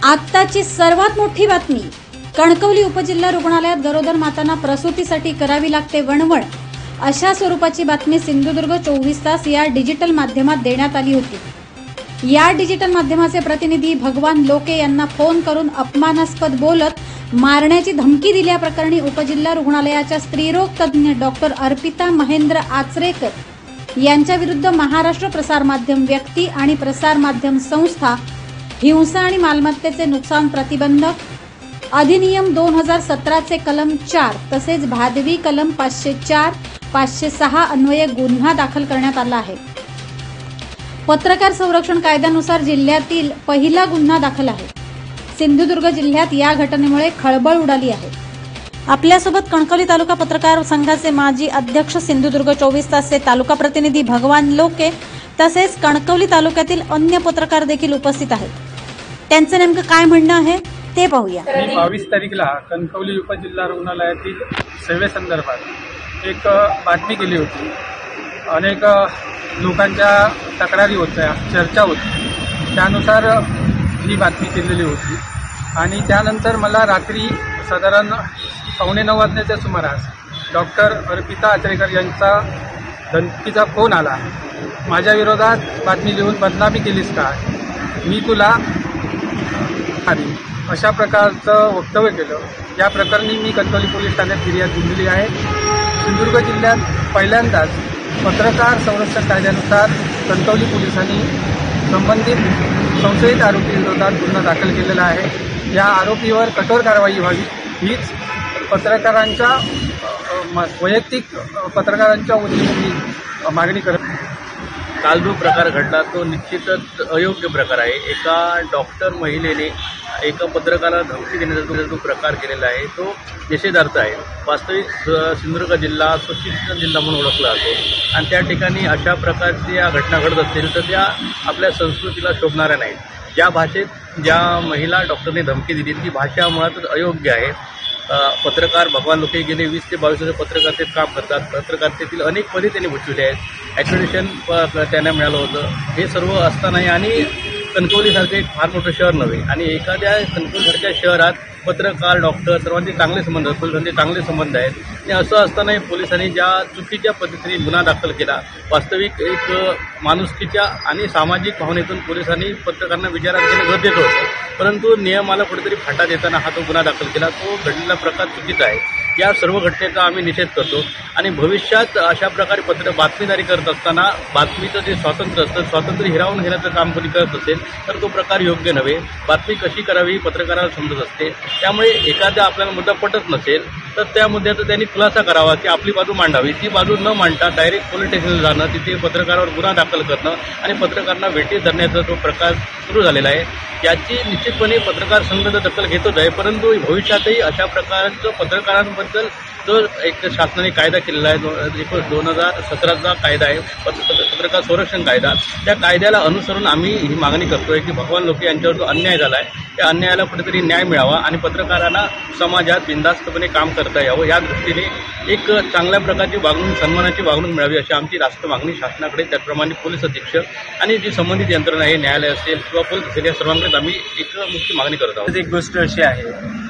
आत्ताची सर्वात मोठी बातमी। कणकवली उपजिल्हा रुग्णालयात गरोदर मातांना प्रसूतीसाठी करावी लागते वणवण, अशा स्वरूपाची बातमी सिंधुदुर्ग 24 तास या डिजिटल माध्यमात देण्यात आली होती। या डिजिटल माध्यमाचे प्रतिनिधी भगवान लोके यांना फोन करून अपमानास्पद बोलत मारण्याची धमकी दिल्याप्रकरणी उपजिल्हा रुग्णालयाच्या स्त्रीरोग तज्ञ डॉक्टर अर्पिता महेंद्र आचरेकर यांच्या विरुद्ध महाराष्ट्र प्रसार माध्यम व्यक्ती आणि प्रसार माध्यम संस्था हिंसा आणि मालमत्तेचे नुकसान प्रतिबंधक अधिनियम 2017 चे कलम 4 तसेच भादवी कलम 504, 506 अन्वये गुन्हा दाखल करण्यात आला आहे। पत्रकार संरक्षण कायद्यानुसार जिल्ह्यातील पहिला गुन्हा दाखल आहे। सिंधुदुर्ग जिल्ह्यात या घटनेमुळे खळबळ उडाली आहे। आपल्यासोबत कणकवली तालुका पत्रकार संघाचे माजी अध्यक्ष, सिंधुदुर्ग 24 तासचे तालुका प्रतिनिधी भगवान लोके तसेच कणकवली तालुक्यातील अन्य पत्रकार देखील उपस्थित आहेत। त्यांचं नेमकं काय म्हणणं आहे ते पाहूया। मी 22 तारीखला कणकवली उपजिल्हा रुग्णालयातील सेवेसंदर्भात एक बातमी केली होती। अनेक लोकांच्या तक्रारी होत्या, चर्चा होती, त्यानुसार ही बातमी केलेली होती। आणि त्यानंतर मला रात्री साधारण 8:45 वाजण्याच्या सुमारास डॉक्टर अर्पिता आचरेकर यांचा धमकीचा फोन आला। माझ्या विरोधात बातमी लिहून बदनामी केलीस का, मी तुला अशा प्रकारचं वक्तव्य केलं। या प्रकरणी मी कणकवली पोलीस ठाण्यात फिर्याद दिलेली आहे। सिंधुदुर्ग जिल्ह्यात पहिल्यांदाच पत्रकार संरक्षण कायद्यानुसार कणकवली पोलिसांनी संबंधित संशयित आरोपी विरोधात गुन्हा दाखल केलेला आहे। या आरोपीवर कठोर कारवाई व्हावी हीच पत्रकारांच्या वैयक्तिक पत्रकारांच्या वतीने मी मागणी करत। काल जो प्रकार घडला तो निश्चितच अयोग्य प्रकार आहे। एका डॉक्टर महिलेने एका पत्रकाराला धमकी देण्याचा जो प्रकार केलेला आहे तो निषेधार्थ आहे। वास्तविक सिंधुदुर्ग जिल्हा सुशिक्षित जिल्हा म्हणून ओळखला जातो आणि त्या ठिकाणी अशा प्रकारच्या घटना घडत असतील तर त्या आपल्या संस्कृतीला शोभणाऱ्या नाहीत। ज्या भाषेत ज्या महिला डॉक्टरने धमकी दिली ती भाषा मुळातच अयोग्य आहे। पत्रकार भगवान लोके गेले 20 ते 22 वर्ष पत्रकारितेत काम करतात। पत्रकारितेतील अनेक पदे त्यांनी भूषविली आहेत। ॲक्रेडिटेशन त्यांना मिळालं होतं। हे सर्व असतानाही आणि कणकवलीसारखं एक फार मोठं शहर नव्हे आणि एखाद्या कणकवलीसारख्या शहरात पत्रकार, डॉक्टर सर्वांचे चांगले संबंध, पोलिसांचे चांगले संबंध आहेत आणि असं असतानाही पोलिसांनी ज्या चुकीच्या पद्धतीने गुन्हा दाखल केला, वास्तविक एक माणुसकीच्या आणि सामाजिक भावनेतून पोलिसांनी पत्रकारांना विचारात घेणं गरजेचं होतं, परंतु नियमाला कुठेतरी फाटा देताना हा तो गुन्हा दाखल केला। तो घडलेला प्रकार चुकीचा आहे। या सर्व घटनेचा आम्ही निषेध करतो आणि भविष्यात अशा प्रकारे बातमीदारी करत असताना बातमीचं जे स्वातंत्र्य असतं, स्वातंत्र्य हिरावून घेण्याचं काम कोणी करत असेल तर तो प्रकार योग्य नव्हे। बातमी कशी करावी पत्रकाराला समजत असते, त्यामुळे एखादा आपल्याला मुद्दा पटत नसेल तर त्या मुद्द्याचा त्यांनी खुलासा करावा की आपली बाजू मांडावी। ती बाजू न मांडता डायरेक्ट पोलीस स्टेशनला जाणं, तिथे पत्रकारावर गुन्हा दाखल करणं आणि पत्रकारांना वेठीस धरण्याचा जो प्रकार सुरू झालेला आहे याची निश्चितपणे पत्रकार संघ दखल घेतोच आहे, परंतु भविष्यातही अशा प्रकारचं पत्रकारांबद्दल जो एक शासनाने कायदा केलेला आहे 2017चा कायदा आहे पत्रकार संरक्षण कायदा, त्या कायद्याला अनुसरून आम्ही ही मागणी करतोय की भगवान लोके यांच्यावर जो अन्याय झाला आहे त्या अन्यायाला कुठेतरी न्याय मिळावा आणि पत्रकारांना समाजात बिनधास्तपणे काम करता यावं, या दृष्टीने एक चांगल्या प्रकारची वागणूक, सन्मानाची वागणूक मिळावी अशी आमची राष्ट्र मागणी शासनाकडे, त्याचप्रमाणे पोलीस अधीक्षक आणि जी संबंधित यंत्रणा आहे, न्यायालय असेल किंवा पोलीस असेल, या सर्वांकडे आम्ही एक मुख्य मागणी करत आहोत। एक गोष्ट अशी आहे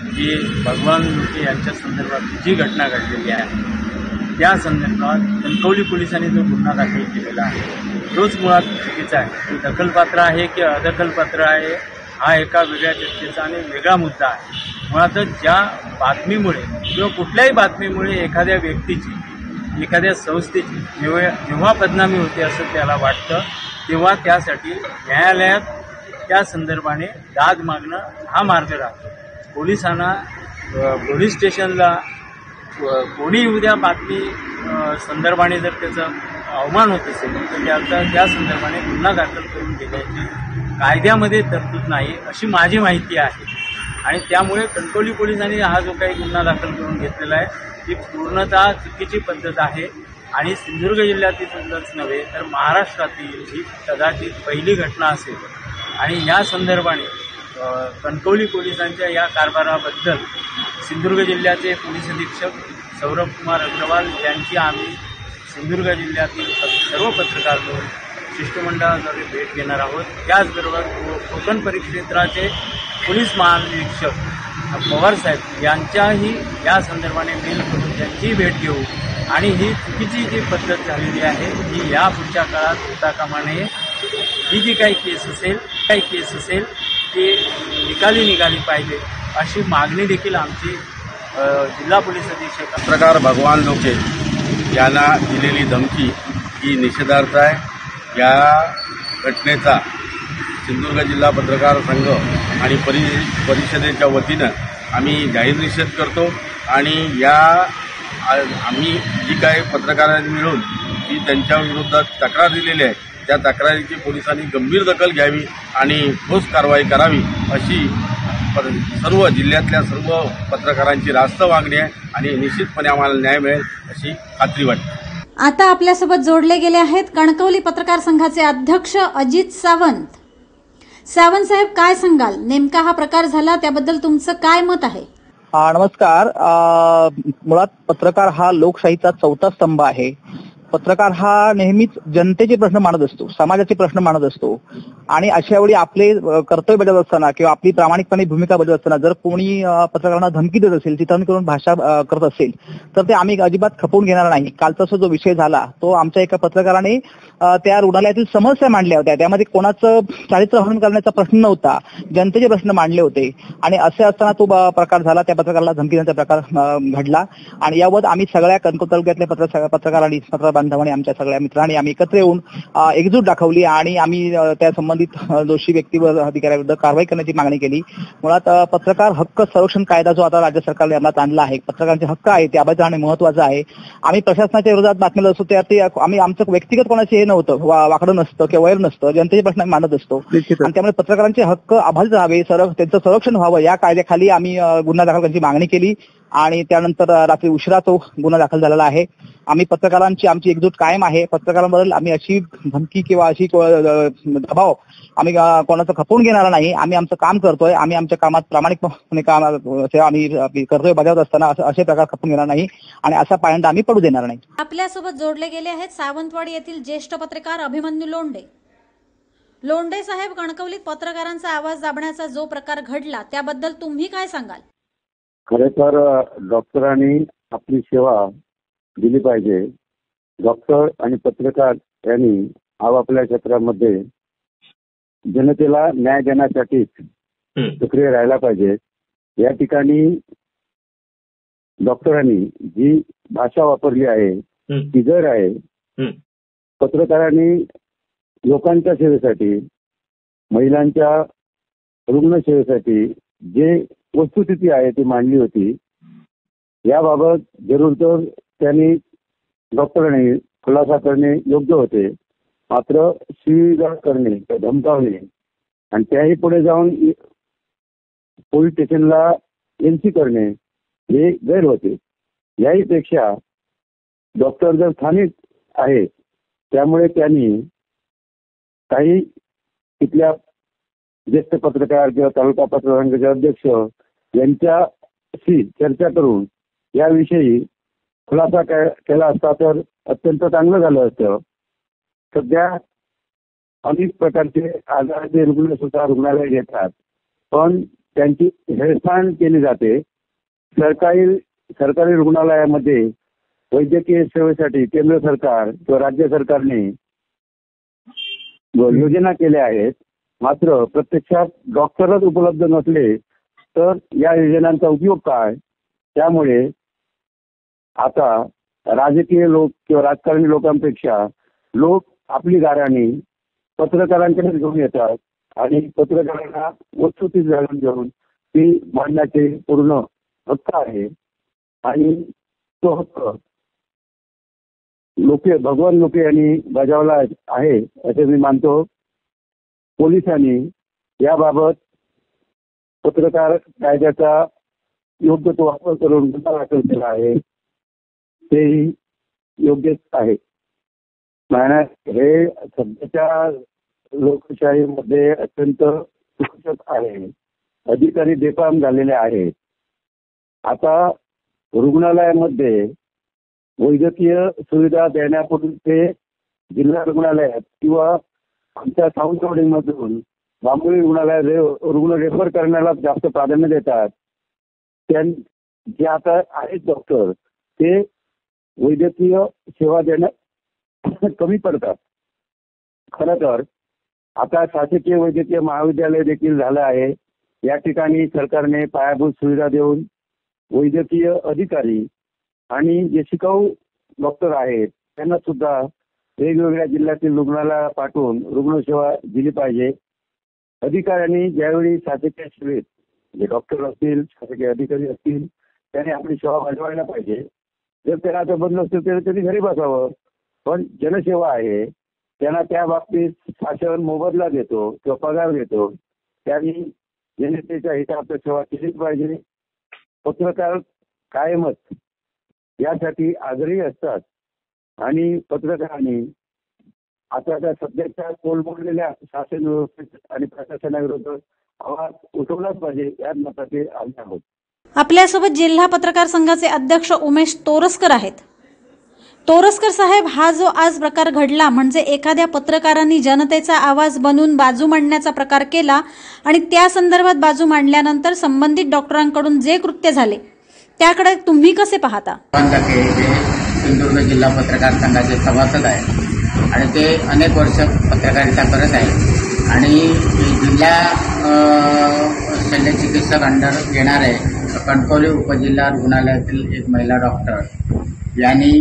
की भगवान लोके यांच्या संदर्भात जी घटना घडलेली आहे त्या संदर्भात कणकवली पोलिसांनी जो गुन्हा दाखल केलेला आहे तोच मुळात चुकीचा आहे। दखलपात्र आहे की अदखलपात्र आहे हा एका वेगळ्या चर्चेचा आणि वेगळा मुद्दा आहे। मुळातच ज्या बातमीमुळे किंवा कुठल्याही बातमीमुळे एखाद्या व्यक्तीची, एखाद्या संस्थेची जेव्हा बदनामी होते असं त्याला वाटतं तेव्हा त्यासाठी न्यायालयात त्या संदर्भाने दाद मागणं हा मार्ग राहतो। पोलिसांना पोलीस स्टेशनला कोणी उद्या बातमी संदर्भाने जर त्याचा अवमान होत असेल तर त्या संदर्भाने गुन्हा दाखल करून घेण्याची कायद्यामध्ये तरतूद नाही अशी माझी माहिती आहे। आणि त्यामुळे कणकवली पोलिसांनी हा जो काही गुन्हा दाखल करून घेतलेला आहे ती पूर्णतः चुकीची पद्धत आहे आणि सिंधुदुर्ग जिल्ह्यातीलच नव्हे तर महाराष्ट्रातील ही कदाचित पहिली घटना असेल। आणि या संदर्भाने कणकवली पोलिसांच्या या कारभाराबद्दल सिंधुदुर्ग जिल्ह्याचे पोलीस अधीक्षक सौरभ कुमार अग्रवाल यांची आम्ही सिंधुदुर्ग जिल्ह्यातील सर्व पत्रकार शिष्टमंडळाद्वारे भेट घेणार आहोत। त्याचबरोबर कोकण परिक्षेत्राचे पोलीस महानिरीक्षक पवार साहेब यांच्याही या संदर्भाने मेल करून त्यांची भेट घेऊ आणि ही चुकीची जी पद्धत झालेली आहे ही या पुढच्या काळात होता कामा नये. ही जी काही केस असेल ती निघाली पाहिजे अशी मागणी देखील आमची जिल्हा पोलीस अधीक्षक पत्रकार भगवान लोके यांना दिलेली धमकी ही निषेधार्थ आहे. या घटनेचा सिंधुदुर्ग जिल्हा पत्रकार संघ आणि परिषदेच्या वतीनं आम्ही जाहीर निषेध करतो आणि आम्ही जी काही पत्रकारांनी मिळून जी त्यांच्या विरोधात तक्रार दिलेली आहे त्या तक्रारीची पोलिसांनी गंभीर दखल घ्यावी आणि ठोस कारवाई करावी अशी सर्व जिल्ह्यातल्या सर्व पत्रकारांची रास्त मागणी आहे आणि निश्चितपणे आम्हाला न्याय मिळेल अशी खात्री वाटते. आता आपल्यासोबत जोडले गेले आहेत कणकवली पत्रकार संघाचे अध्यक्ष अजित सावंत. सावंत साहेब, काय सांगाल? नेमका हा प्रकार झाला त्याबद्दल तुमचं काय मत आहे? नमस्कार. मुळात पत्रकार हा लोकशाहीचा चौथा स्तंभ आहे. पत्रकार हा नेहमीच जनतेचे प्रश्न मांडत असतो, समाजाचे प्रश्न मांडत असतो आणि अशा वेळी आपले कर्तव्य बजावत असताना किंवा आपली प्रामाणिकपणे भूमिका बजावत असताना जर कोणी पत्रकारांना धमकी देत असेल, चिथावणी करून भाषा करत असेल तर ते आम्ही अजिबात खपवून घेणार नाही. कालचा जो विषय झाला तो आमच्या एका पत्रकाराने त्या रुग्णालयातील समस्या मांडल्या होत्या. त्यामध्ये कोणाचं चारित्र्यहनन करण्याचा प्रश्न नव्हता, जनतेचे प्रश्न मांडले होते आणि असे असताना तो प्रकार झाला. त्या पत्रकाराला धमकी देण्याचा प्रकार घडला आणि याबाबत आम्ही सगळ्या कणकवली तालुक्यातल्या पत्रकारांनी बांधवांनी आमच्या सगळ्या मित्रांनी आम्ही एकत्र येऊन एकजूट दाखवली आणि आम्ही त्या संबंधित दोषी व्यक्तीवर अधिकाऱ्याविरुद्ध कारवाई करण्याची मागणी केली. मुळात पत्रकार हक्क संरक्षण कायदा जो आता राज्य सरकारने अंमलात आणला आहे, पत्रकारांचे हक्क आहे ते अभय महत्वाचं आहे. आम्ही प्रशासनाच्या विरोधात बातम्या असतो त्या ते आम्ही आमचं व्यक्तिगत कोणाचे हे नव्हतं, वाकडं नसतं किंवा वैर नसतं, जनतेचे प्रश्न आम्ही मांडत असतो आणि त्यामुळे पत्रकारांचे हक्क अबाधित राहावे, त्यांचं संरक्षण व्हावं या कायद्याखाली आम्ही गुन्हा दाखल करण्याची मागणी केली आणि त्यानंतर रात्री उशिरा तो गुन्हा दाखल झालेला आहे. आम्ही पत्रकारांची आमची एकजूट कायम आहे. पत्रकारांबद्दल आम्ही अशी धमकी किंवा अशी दबाव आम्ही कोणाचं खपवून घेणार नाही. आम्ही आमचं काम करतोय, आम्ही आमच्या कामात प्रामाणिकपणे आम्ही कर्तव्य बजावत असताना असे प्रकार खपवून घेणार नाही आणि असा पायंडा आम्ही पडू देणार नाही. आपल्यासोबत जोडले गेले आहेत सावंतवाडी येथील ज्येष्ठ पत्रकार अभिमन्यू लोंढे. लोंढे साहेब, कणकवलीत पत्रकारांचा आवाज दाबण्याचा जो प्रकार घडला त्याबद्दल तुम्ही काय सांगाल? खरे तर डॉक्टरांनी आपली सेवा दिली पाहिजे. डॉक्टर आणि पत्रकार यांनी आपापल्या क्षेत्रामध्ये जनतेला न्याय देण्यासाठी सक्रिय राहायला पाहिजे. या ठिकाणी डॉक्टरांनी जी भाषा वापरली आहे ती जर आहे. पत्रकारांनी लोकांच्या सेवेसाठी, महिलांच्या रुग्ण सेवेसाठी जे वस्तुस्थिती आहे ती मांडली होती. याबाबत जरूर तर त्यांनी डॉक्टरांनी खुलासा करणे योग्य होते. मात्र शिवीगाळ करणे, धमकावणे आणि त्याही पुढे जाऊन पोलीस स्टेशनला एनसी करणे हे गैर होते. याही पेक्षा डॉक्टर जर स्थानिक आहे त्यामुळे त्यांनी काही तिथल्या ज्येष्ठ पत्रकार किंवा तालुका पत्रकार संघाचे अध्यक्ष यांच्याशी चर्चा करून याविषयी खुलासा केला असता तर अत्यंत चांगलं झालं असतं. सध्या अनेक प्रकारचे आजाराचे रुग्ण सुद्धा रुग्णालय घेतात पण त्यांची हेळसांड केली जाते. सरकारी रुग्णालयामध्ये वैद्यकीय सेवेसाठी केंद्र सरकार किंवा राज्य सरकारने योजना केल्या आहेत. मात्र प्रत्यक्षात डॉक्टरच उपलब्ध नसले तर या योजनांचा उपयोग काय? त्यामुळे आता राजकीय लोक किंवा राजकारणी लोकांपेक्षा लोक आपली गाऱ्हाणी पत्रकारांकडे घेऊन येतात आणि पत्रकारांना वस्तुस्थिती जाणून घेऊन ती मांडण्याचे पूर्ण हक्क आहे आणि तो हक्क भगवान लोके यांनी बजावला आहे असे मी मानतो. पोलिसांनी याबाबत पत्रकार कायद्याचा योग्य तो वापर करून गुन्हा दाखल केला आहे तेही योग्यच आहे. हे सध्याच्या लोकशाहीमध्ये अत्यंत सुरक्षित आहे. अधिकारी बेफाम झालेले आहेत. आता रुग्णालयामध्ये वैद्यकीय सुविधा देण्यापूर्वी ते जिल्हा रुग्णालयात किंवा आमच्या सावंतवाडीमधून बांबोळी रुग्णालयात रुग्ण रेफर करण्याला जास्त प्राधान्य देतात. जे आता आहेत डॉक्टर ते वैद्यकीय सेवा देण्यात कमी पडतात. खरं तर आता शासकीय वैद्यकीय महाविद्यालय देखील झालं आहे. या ठिकाणी सरकारने पायाभूत सुविधा देऊन वैद्यकीय अधिकारी आणि जे शिकाऊ डॉक्टर आहेत त्यांना सुद्धा वेगवेगळ्या जिल्ह्यातील रुग्णालयाला पाठवून रुग्णसेवा दिली पाहिजे. अधिकाऱ्यांनी ज्यावेळी शासकीय सेवेत जे डॉक्टर असतील शासकीय अधिकारी असतील त्यांनी आपली सेवा बजावायला पाहिजे. जर त्यांना आता बंद असेल तर त्यांनी घरी बसावं. पण जनसेवा आहे त्यांना त्या बाबतीत शासन मोबदला देतो किंवा पगार देतो. त्यांनी जनतेच्या हितार्थ सेवा केलीच पाहिजे. पत्रकार कायमच यासाठी आग्रही असतात आणि पत्रकारांनी आता त्या सध्याच्या कोलमडलेल्या शासन व्यवस्थेत आणि प्रशासनाविरोधात आवाज उठवलाच पाहिजे या मताचे आम्ही आहोत. आपल्यासोबत जिल्हा पत्रकार संघाचे अध्यक्ष उमेश तोरसकर आहेत. तोरसकर साहेब, हा जो आज प्रकार घडला म्हणजे एखाद्या पत्रकारांनी जनतेचा आवाज बनून बाजू मांडण्याचा प्रकार केला आणि त्या संदर्भात बाजू मांडल्यानंतर संबंधित डॉक्टरांकडून जे कृत्य झाले त्याकडे तुम्ही कसे पाहता? सिंधुदुर्ग जिल्हा पत्रकार संघाचे सभासद आहेत आणि ते अनेक वर्ष पत्रकारिता करत आहेत आणि जिल्हा शल्यचिकित्सक अंडर येणारे कणकवली उपजिल्हा रुग्णालयातील एक महिला डॉक्टर यांनी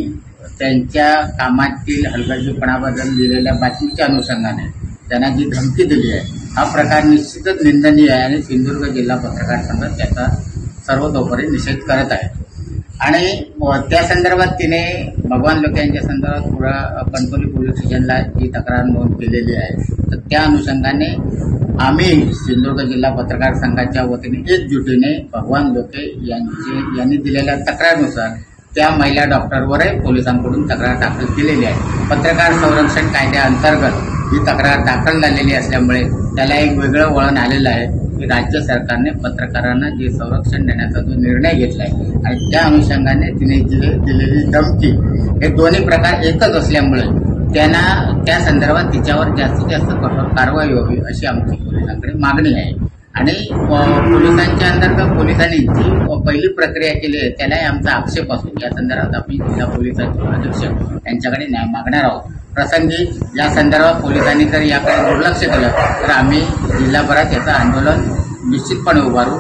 त्यांच्या कामातील हलगर्जीपणाबद्दल दिलेल्या बातमीच्या अनुषंगाने त्यांना जी धमकी दिली आहे हा प्रकार निश्चितच निंदनीय आहे आणि सिंधुदुर्ग जिल्हा पत्रकार संघ त्याचा सर्वतोपरी निषेध करत आहे. आणि त्या संदर्भात तिने भगवान लोके यांच्या संदर्भात कणकवली पोलीस स्टेशनला जी तक्रार नोंद केलेली आहे. तर त्या अनुषंगाने आम्ही सिंधुदुर्ग जिल्हा पत्रकार संघाच्या वतीने एकजुटीने भगवान लोके यांनी दिलेल्या तक्रारीनुसार त्या महिला डॉक्टरवरही पोलिसांकडून तक्रार दाखल केलेली आहे. पत्रकार संरक्षण कायद्याअंतर्गत ही तक्रार दाखल झालेली असल्यामुळे त्याला एक वेगळं वळण आलेलं आहे की राज्य सरकारने पत्रकारांना जे संरक्षण देण्याचा जो निर्णय घेतला आहे आणि त्या अनुषंगाने तिने दिलेली धमकी हे दोन्ही प्रकार एकच असल्यामुळे त्यांना त्या संदर्भात तिच्यावर जास्तीत जास्त कठोर कारवाई व्हावी अशी आमची पोलिसांकडे मागणी आहे. आणि पोलिसांच्या अंतर्गत पोलिसांनी जी पहिली प्रक्रिया केली आहे त्यालाही आमचा आक्षेप असून या संदर्भात आम्ही जिल्हा पोलिसांचे अधीक्षक यांच्याकडे न्याय मागणार आहोत. प्रसंगी या संदर्भात पोलिसांनी जर याकडे दुर्लक्ष केलं तर आम्ही जिल्हाभरात याचं आंदोलन निश्चितपणे उभारू.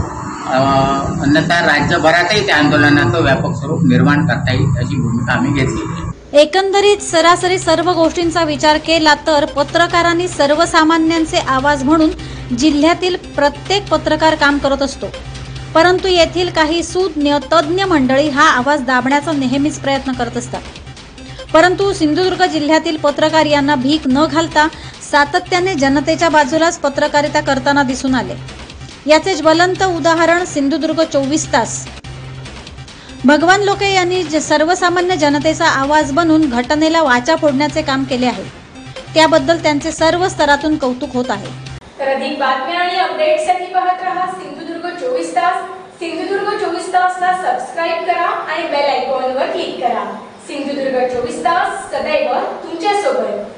अन्यथा राज्यभरातही त्या आंदोलनाचं व्यापक स्वरूप निर्माण करता येईल अशी भूमिका आम्ही घेतली आहे. एकंदरीत सरासरी सर्व गोष्टींचा विचार केला तर पत्रकारांनी सर्वसामान्यांचे आवाज म्हणून जिल्ह्यातील प्रत्येक पत्रकार काम करत असतो. परंतु येथील काही सुज्ञ तज्ज्ञ मंडळी हा आवाज दाबण्याचा नेहमीच प्रयत्न करत असतात. परंतु सिंधुदुर्ग जिल्ह्यातील पत्रकार यांना भीक न घालता सातत्याने जनतेच्या बाजूलाच पत्रकारिता करताना दिसून आले. याचे ज्वलंत उदाहरण सिंधुदुर्ग 24 तास. भगवान लोके यांनी सर्वसामान्य जनतेचा आवाज बनून घटनेला वाचा फोडण्याचे काम केले आहे. त्याबद्दल त्यांचे सर्व स्तरातून कौतुक होत आहे. तर अधिक बातम्या आणि अपडेट्ससाठी पाहत रहा सिंधुदुर्ग 24 तास. सिंधुदुर्ग 24 तासला सबस्क्राइब करा आणि बेल आयकॉनवर क्लिक करा. सिंधुदुर्ग 24 तास सदैव तुमच्या सोबत.